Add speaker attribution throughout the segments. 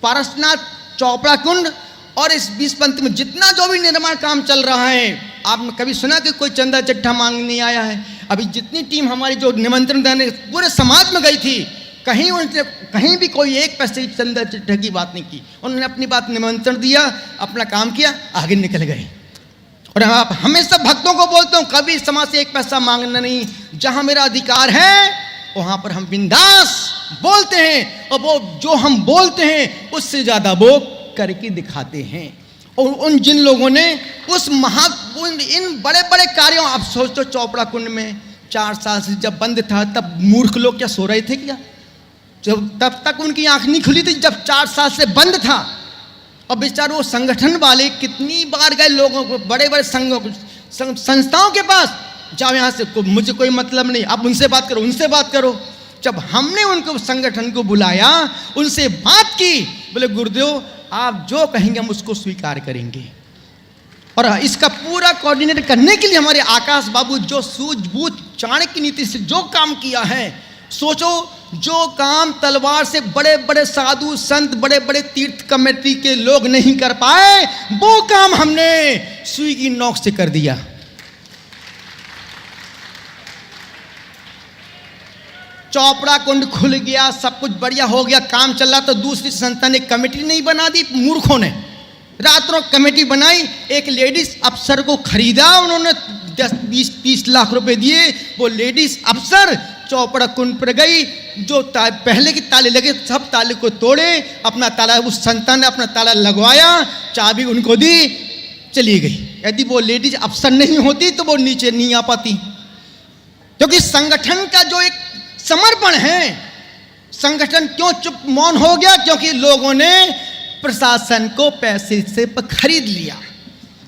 Speaker 1: पारसनाथ चोपड़ा कुंड और इस 20 पंथ में जितना जो भी निर्माण काम चल रहा है, आपने कभी सुना कि कोई चंदा चिट्ठा मांगने आया है? अभी जितनी टीम हमारी जो निमंत्रण देने पूरे समाज में गई थी, कहीं उनसे कहीं भी कोई एक पैसे की चंदा चिट्ठा की बात नहीं की। उन्होंने अपनी बात निमंत्रण दिया, अपना काम किया, आगे निकल गए। और आप हमेशा भक्तों को बोलता हूँ, कभी समाज से एक पैसा मांगना नहीं। जहाँ मेरा अधिकार है वहाँ पर हम बिंदास बोलते हैं, और वो जो हम बोलते हैं उससे ज़्यादा वो करके दिखाते हैं। और उन जिन लोगों ने उस इन बड़े बड़े कार्यों, आप सोचो चोपड़ा कुंड में 4 साल से जब बंद था, तब मूर्ख लोग क्या सो रहे थे क्या? जब तब तक उनकी आंख नहीं खुली थी, जब 4 साल से बंद था। और बेचारे वो संगठन वाले कितनी बार गए लोगों को, बड़े बड़े संस्थाओं के पास, जाओ यहाँ से, मुझे कोई मतलब नहीं, आप उनसे बात करो, उनसे बात करो। जब हमने उनको संगठन को बुलाया, उनसे बात की, बोले गुरुदेव आप जो कहेंगे हम उसको स्वीकार करेंगे। और इसका पूरा कोऑर्डिनेट करने के लिए हमारे आकाश बाबू जो सूझबूझ चाणक्य नीति से जो काम किया है, सोचो जो काम तलवार से बड़े बड़े साधु संत, बड़े बड़े तीर्थ कमेटी के लोग नहीं कर पाए, वो काम हमने सुई की नोक से कर दिया। चोपड़ा कुंड खुल गया, सब कुछ बढ़िया हो गया, काम चल रहा, तो दूसरी संस्था ने कमेटी नहीं बना दी, मूर्खों ने रातों कमेटी बनाई। एक लेडीज अफसर को खरीदा उन्होंने, 10-20-30 लाख रुपए दिए। वो लेडीज अफसर चोपड़ा कुंड पर गई, जो पहले की ताले लगे सब ताले को तोड़े, अपना ताला, उस संस्था ने अपना ताला लगवाया, चाबी उनको दी, चली गई। यदि वो लेडीज अफसर नहीं होती तो वो नीचे नहीं आ पाती, क्योंकि संगठन का जो एक समर्पण है, संगठन क्यों चुप मौन हो गया? क्योंकि लोगों ने प्रशासन को पैसे से खरीद लिया।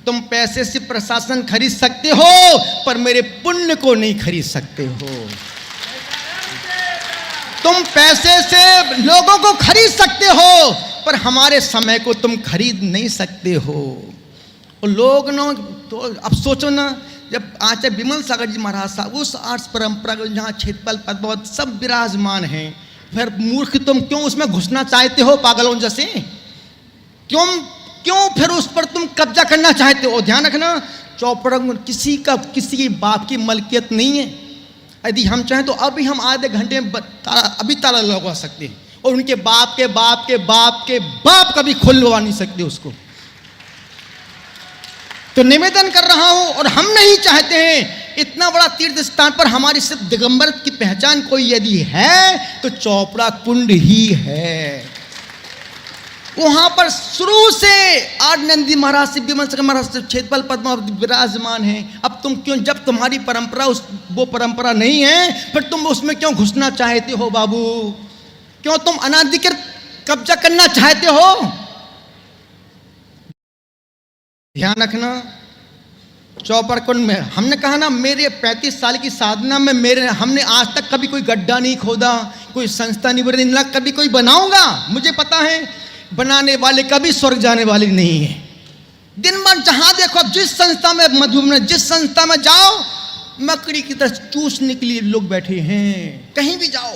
Speaker 1: तुम पैसे से प्रशासन खरीद सकते हो, पर मेरे पुण्य को नहीं खरीद सकते हो। तुम पैसे से लोगों को खरीद सकते हो, पर हमारे समय को तुम खरीद नहीं सकते हो। और लोग ना, तो अब सोचो ना, जब आचार्य विमल सागर जी महाराज साहब उस आर्ष परंपरा को जहाँ क्षेत्रफल पद्मावत सब विराजमान हैं, फिर मूर्ख तुम क्यों उसमें घुसना चाहते हो पागलों जैसे? क्यों फिर उस पर तुम कब्जा करना चाहते हो? ध्यान रखना, चोपड़ा किसी की बाप की मलकियत नहीं है। यदि हम चाहें तो अभी हम आधे घंटे में अभी ताला लगवा सकते हैं, और उनके बाप के बाप के बाप के बाप कभी खुलवा नहीं सकते उसको। तो निवेदन कर रहा हूं, और हम नहीं चाहते हैं इतना बड़ा तीर्थ स्थान पर हमारी सिर्फ दिगंबर की पहचान कोई यदि है तो चोपड़ा कुंड ही है। वहां पर शुरू से आठ नंदी महाराज से, विमल सागर महाराज से क्षेत्रफल पद्मावत विराजमान है। अब तुम क्यों, जब तुम्हारी परंपरा वो परंपरा नहीं है, फिर तुम उसमें क्यों घुसना चाहते हो बाबू? क्यों तुम अनाधिकृत कब्जा करना चाहते हो? ध्यान रखना, चोपड़ा कुंड में हमने कहा ना, मेरे 35 साल की साधना में हमने आज तक कभी कोई गड्ढा नहीं खोदा, कोई संस्था नहीं बनी, ना कभी कोई बनाऊंगा। मुझे पता है बनाने वाले कभी स्वर्ग जाने वाले नहीं है। दिन भर जहां देखो, जिस संस्था में मधुबन में, जिस संस्था में जाओ, मकड़ी की तरह चूसने के लिए लोग बैठे हैं। कहीं भी जाओ,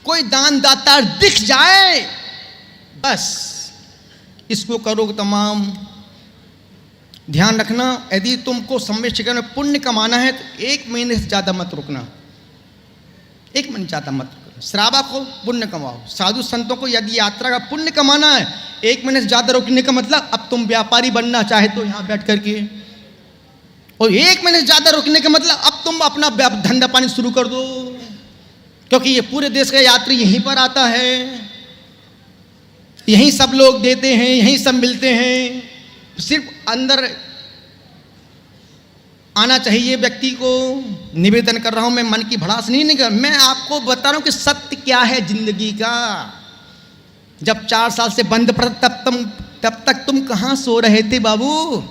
Speaker 1: कोई दान दाता दिख जाए, बस इसको करो तमाम। ध्यान रखना, यदि तुमको समय शिखर में पुण्य कमाना है तो 1 महीने से ज़्यादा मत रुकना, 1 महीने ज़्यादा मत रुकना। श्रावा को पुण्य कमाओ, साधु संतों को यदि यात्रा का पुण्य कमाना है, 1 महीने से ज़्यादा रुकने का मतलब, अब तुम व्यापारी बनना चाहे तो यहाँ बैठ करके, और 1 महीने से ज़्यादा रुकने का मतलब अब तुम अपना धंधा पानी शुरू कर दो, क्योंकि ये पूरे देश का यात्री यहीं पर आता है, यहीं सब लोग देते हैं, यहीं सब मिलते हैं। सिर्फ अंदर आना चाहिए व्यक्ति को। निवेदन कर रहा हूं, मैं मन की भड़ास नहीं कर, मैं आपको बता रहा हूं कि सत्य क्या है जिंदगी का। जब 4 साल से बंद पड़ा, तब तक तुम कहां सो रहे थे बाबू?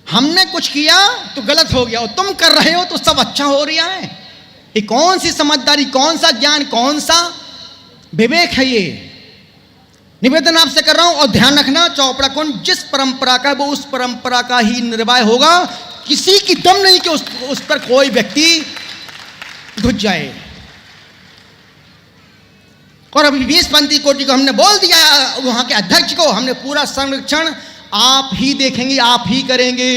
Speaker 1: हमने कुछ किया तो गलत हो गया, और तुम कर रहे हो तो सब अच्छा हो रहा है। ये कौन सी समझदारी, कौन सा ज्ञान, कौन सा विवेक है? ये निवेदन आपसे कर रहा हूं। और ध्यान रखना, चोपड़ा कुंड जिस परंपरा का है वो उस परंपरा का ही निर्वाह होगा। किसी की दम नहीं कि उस पर कोई व्यक्ति घुस जाए। और अभी 20पंथी कोटि को हमने बोल दिया, वहां के अध्यक्ष को हमने पूरा संरक्षण आप ही देखेंगे, आप ही करेंगे।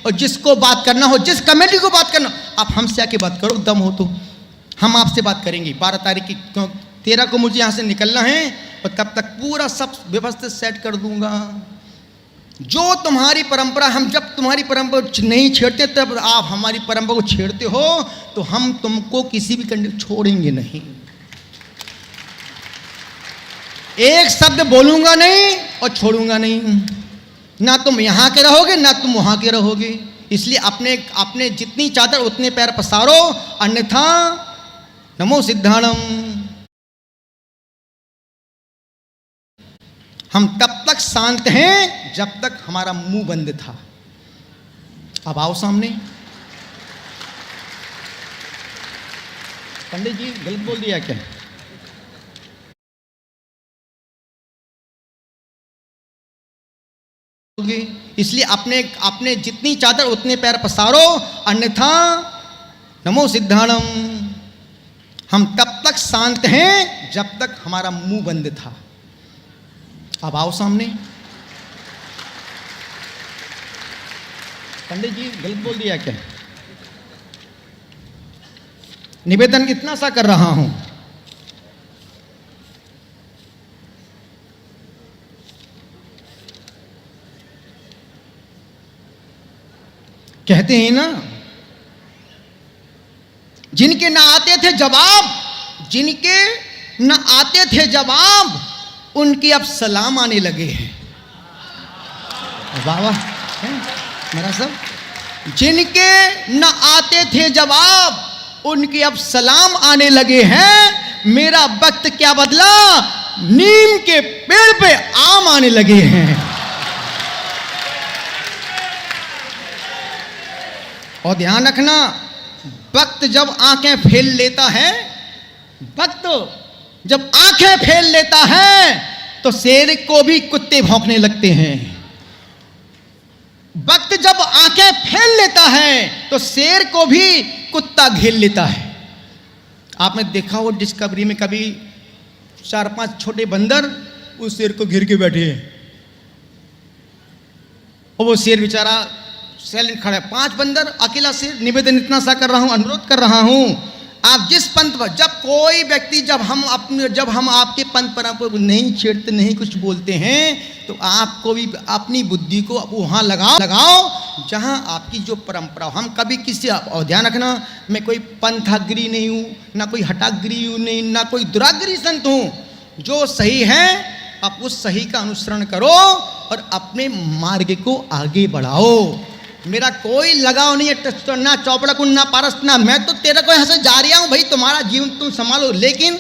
Speaker 1: और जिसको बात करना हो, जिस कमेटी को बात करना, आप हमसे आके बात करो, दम हो तो हम आपसे बात करेंगे। 12 तारीख की 13 को मुझे यहाँ से निकलना है और तब तक पूरा सब व्यवस्थित सेट कर दूंगा। जो तुम्हारी परंपरा, हम जब तुम्हारी परंपरा नहीं छेड़ते तब आप हमारी परंपरा को छेड़ते हो, तो हम तुमको किसी भी कंडीशन छोड़ेंगे नहीं। एक शब्द बोलूंगा नहीं और छोड़ूंगा नहीं। ना तुम यहां के रहोगे ना तुम वहां के रहोगे। इसलिए अपने अपने जितनी चादर उतने पैर पसारो, अन्यथा नमो सिद्धाणम। हम तब तक शांत हैं जब तक हमारा मुंह बंद था। अब आओ सामने। पंडित जी गलत बोल दिया क्या? इसलिए अपने अपने जितनी चादर उतने पैर पसारो, अन्यथा नमो सिद्धाणम। हम तब तक शांत हैं जब तक हमारा मुंह बंद था। अब आओ सामने। पंडित जी गलत बोल दिया क्या? निवेदन इतना सा कर रहा हूं, कहते हैं ना, जिनके ना आते थे जवाब, जिनके ना आते थे जवाब, उनके अब सलाम आने लगे हैं। वाह वाह मेरा सब। जिनके ना आते थे जवाब, उनके अब सलाम आने लगे हैं। मेरा वक्त क्या बदला, नीम के पेड़ पे आम आने लगे हैं। और ध्यान रखना, वक्त जब आंखें फेल लेता है, वक्त जब आंखें फेल लेता है तो शेर को भी कुत्ते भौंकने लगते हैं। वक्त जब आंखें फेल लेता है तो शेर को भी कुत्ता घेर लेता है। आपने देखा हो डिस्कवरी में कभी 4-5 छोटे बंदर उस शेर को घेर के बैठे हैं और वो शेर बेचारा साइलेंट खड़ा है। 5 बंदर, अकेला शेर। निवेदन इतना सा कर रहा हूं, अनुरोध कर रहा हूं, आप जिस पंथ पर, जब कोई व्यक्ति, जब हम आपके पंथ परंपरा को नहीं छेड़ते, नहीं कुछ बोलते हैं, तो आपको भी अपनी बुद्धि को वहां लगाओ जहां आपकी जो परंपरा हो। हम कभी किसी, और ध्यान रखना, मैं कोई पंथाग्री नहीं हूं, ना कोई हटाग्री हूं, नहीं ना कोई दुराग्री संत हूं। जो सही है आप उस सही का अनुसरण करो और अपने मार्ग को आगे बढ़ाओ। मेरा कोई लगाव नहीं है, ना चौपड़ा कुंड, ना पारस, ना मैं तो तेरा को यहाँ से जा रहा हूँ भाई, तुम्हारा जीवन तुम संभालो। लेकिन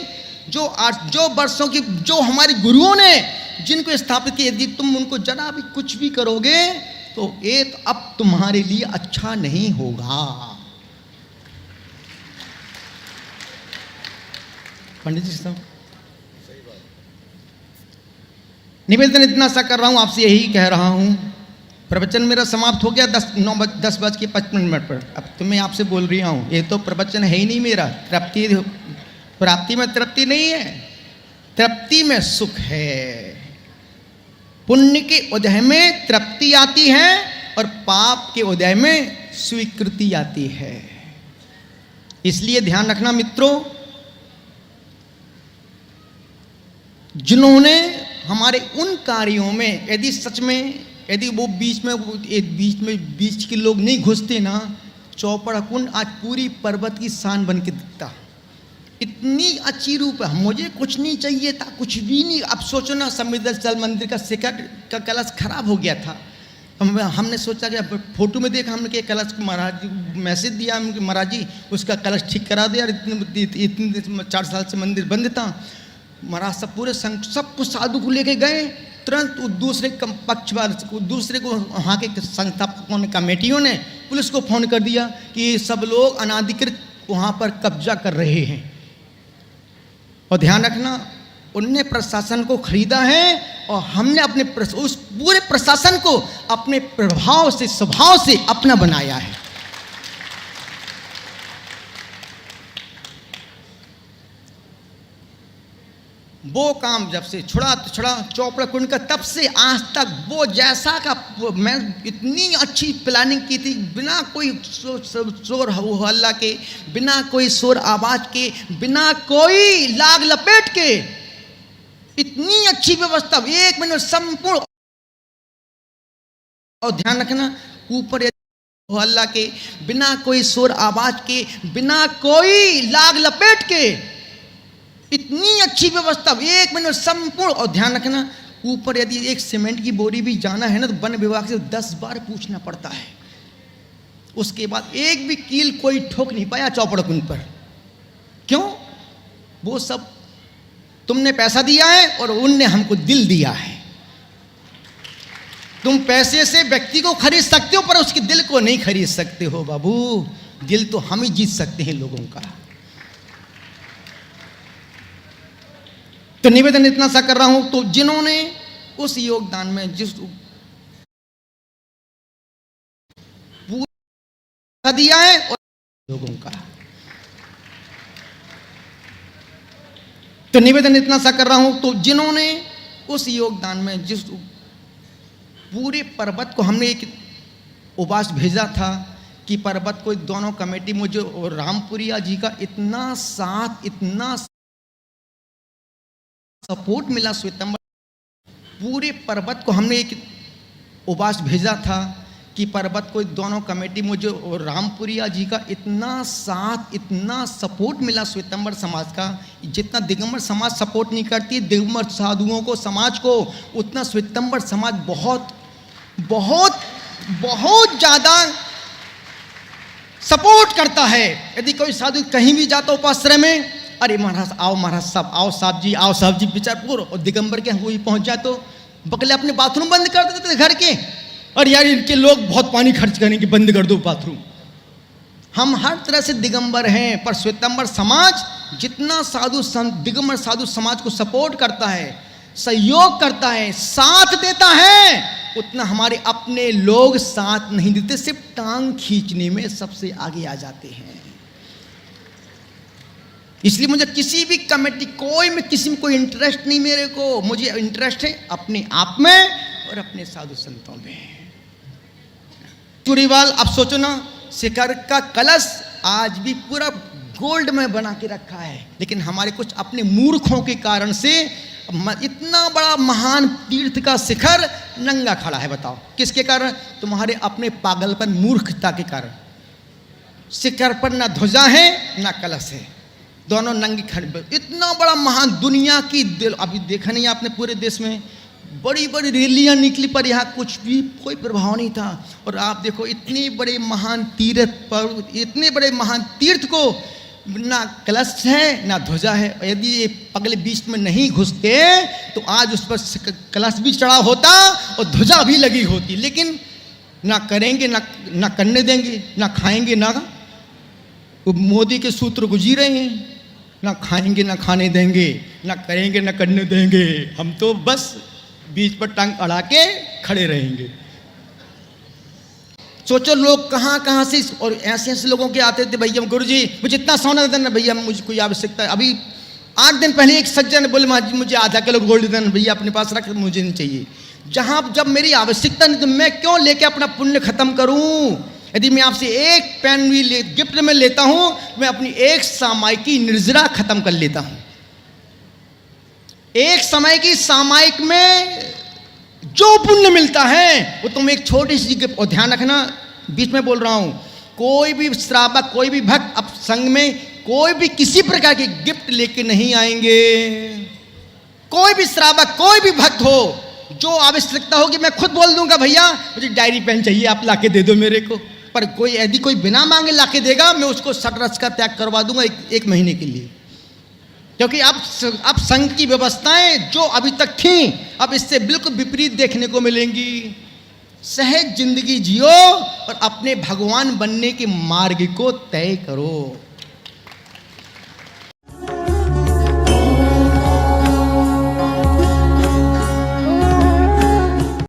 Speaker 1: जो वर्षों की, जो हमारे गुरुओं ने जिनको स्थापित किया, यदि तुम उनको जरा भी कुछ भी करोगे तो ये तो अब तुम्हारे लिए अच्छा नहीं होगा। पंडित जी साहब निवेदन इतना सा कर रहा हूं, आपसे यही कह रहा हूं। प्रवचन मेरा समाप्त हो गया 10:55 पर। अब तो मैं आपसे बोल रही हूँ, ये तो प्रवचन है ही नहीं मेरा। प्राप्ति में तृप्ति नहीं है, तृप्ति में सुख है। पुण्य के उदय में तृप्ति आती है और पाप के उदय में स्वीकृति आती है। इसलिए ध्यान रखना मित्रों, जिन्होंने हमारे उन कार्यों में, यदि सच में, यदि वो बीच के लोग नहीं घुसते ना, चौपड़ा कुंड आज पूरी पर्वत की शान बन के दिखता। इतनी अच्छी रूप है। मुझे कुछ नहीं चाहिए था, कुछ भी नहीं। अब सोचो ना, समुद्र मंदिर का शिखर का कलश खराब हो गया था। हमने सोचा कि फोटो में देखा हमने कि कलश को महाराज जी मैसेज दिया कि महाराज जी उसका कलश ठीक करा दे यार, इतने 4 साल से मंदिर बंद था। महाराज सब पूरे सब कुछ साधु को लेके गए। तुरंत दूसरे पक्ष वाले, दूसरे को वहाँ के संस्थापकों ने, कमेटियों ने पुलिस को फोन कर दिया कि सब लोग अनाधिकृत वहाँ पर कब्जा कर रहे हैं। और ध्यान रखना, उनने प्रशासन को खरीदा है और हमने अपने उस पूरे प्रशासन को अपने प्रभाव से, स्वभाव से अपना बनाया है। वो काम जब से छुड़ा तो छुड़ा चोपड़ा कुंड का, तब से आज तक वो जैसा का मैं इतनी अच्छी प्लानिंग की थी, बिना कोई शोर हल्ला के, बिना कोई शोर आवाज के, बिना कोई लाग लपेट के, इतनी अच्छी व्यवस्था 1 मिनट संपूर्ण। और ध्यान रखना, ऊपर हल्ला के, बिना कोई शोर आवाज के, बिना कोई लाग लपेट के, इतनी अच्छी व्यवस्था 1 मिनट संपूर्ण। और ध्यान रखना, ऊपर यदि एक सीमेंट की बोरी भी जाना है ना, तो वन विभाग से 10 बार पूछना पड़ता है। उसके बाद एक भी कील कोई ठोक नहीं पाया चौपड़ कुंड पर। क्यों? वो सब तुमने पैसा दिया है और उनने हमको दिल दिया है। तुम पैसे से व्यक्ति को खरीद सकते हो, पर उसके दिल को नहीं खरीद सकते हो बाबू। दिल तो हम ही जीत सकते हैं लोगों का। तो निवेदन इतना सा कर रहा हूं, तो जिन्होंने उस योगदान में जिस पूरा दिया है और लोगों का, तो निवेदन इतना सा कर रहा हूं, तो जिन्होंने उस योगदान में जिस पूरे पर्वत को हमने एक उबास भेजा था कि पर्वत को दोनों कमेटी मुझे और रामपुरिया जी का इतना साथ, इतना सपोर्ट मिला। श्वेतंबर पूरे पर्वत को हमने एक उबास भेजा था कि पर्वत को दोनों कमेटी मुझे और रामपुरिया जी का इतना साथ, इतना सपोर्ट मिला श्वेतंबर समाज का, जितना दिगंबर समाज सपोर्ट नहीं करती दिगंबर साधुओं को, समाज को, उतना श्वेतंबर समाज बहुत बहुत बहुत ज़्यादा सपोर्ट करता है। यदि कोई साधु कहीं भी जाता उपाश्रय में, अरे महाराज आओ, महाराज साहब आओ, साहब जी आओ, साहब जी बिचारपुर, और दिगंबर के कोई पहुंच जाए तो बगले अपने बाथरूम बंद कर देते थे घर के, और यार इनके लोग बहुत पानी खर्च करेंगे, बंद कर दो बाथरूम। हम हर तरह से दिगंबर हैं, पर श्वेतंबर समाज जितना साधु दिगंबर साधु समाज को सपोर्ट करता है, सहयोग करता है, साथ देता है, उतना हमारे अपने लोग साथ नहीं देते, सिर्फ टांग खींचने में सबसे आगे आ जाते हैं। इसलिए मुझे किसी भी कमेटी किसी में कोई इंटरेस्ट नहीं मेरे को। मुझे इंटरेस्ट है अपने आप में और अपने साधु संतों में। चूड़ीवाल, अब सोचो ना, शिखर का कलश आज भी पूरा गोल्ड में बना के रखा है, लेकिन हमारे कुछ अपने मूर्खों के कारण से इतना बड़ा महान तीर्थ का शिखर नंगा खड़ा है। बताओ किसके कारण? तुम्हारे अपने पागलपन, मूर्खता के कारण। शिखर पर ना ध्वजा है ना कलश है, दोनों नंगे खड़े। इतना बड़ा महान दुनिया की अभी देखा नहीं आपने, पूरे देश में बड़ी बड़ी रैलियां निकली, पर यहाँ कुछ भी कोई प्रभाव नहीं था। और आप देखो इतने बड़े महान तीर्थ पर, इतने बड़े महान तीर्थ को ना कलश है ना ध्वजा है। यदि ये पगले बीच में नहीं घुसते तो आज उस पर कलश भी चढ़ा होता और ध्वजा भी लगी होती, लेकिन ना करेंगे, ना करने देंगे, ना खाएंगे, ना मोदी के सूत्र गुजी रहे हैं, ना खाएंगे ना खाने देंगे, ना करेंगे ना करने देंगे। हम तो बस बीच पर टांग अड़ा के खड़े रहेंगे। सोचो लोग कहाँ कहाँ से, और ऐसे ऐसे लोगों के आते थे, भैया गुरुजी मुझे इतना सोना देना, भैया मुझे कोई आवश्यकता है। अभी 8 दिन पहले एक सज्जन ने बोले महाराज मुझे आधा किलो गोल्ड देना, भैया अपने पास रख, मुझे नहीं चाहिए। जब मेरी आवश्यकता नहीं तो मैं क्यों लेके अपना पुण्य खत्म करूं? यदि मैं आपसे एक पेन भी गिफ्ट में लेता हूं, मैं अपनी एक सामायिकी निर्जरा खत्म कर लेता हूं। एक समय की सामायिक में जो पुण्य मिलता है वो तुम एक छोटी सी गिफ्ट। और ध्यान रखना, बीच में बोल रहा हूं, कोई भी श्रावक, कोई भी भक्त अब संघ में कोई भी किसी प्रकार की गिफ्ट लेके नहीं आएंगे। कोई भी श्रावक, कोई भी भक्त हो, जो आवश्यकता होगी मैं खुद बोल दूंगा, भैया मुझे डायरी पेन चाहिए, आप लाके दे दो मेरे को। पर यदि कोई बिना मांगे लाके देगा, मैं उसको सटरस का त्याग करवा दूंगा एक महीने के लिए। क्योंकि अब संघ की व्यवस्थाएं जो अभी तक थीं, अब इससे बिल्कुल विपरीत देखने को मिलेंगी। सहज जिंदगी जियो और अपने भगवान बनने के मार्ग को तय करो।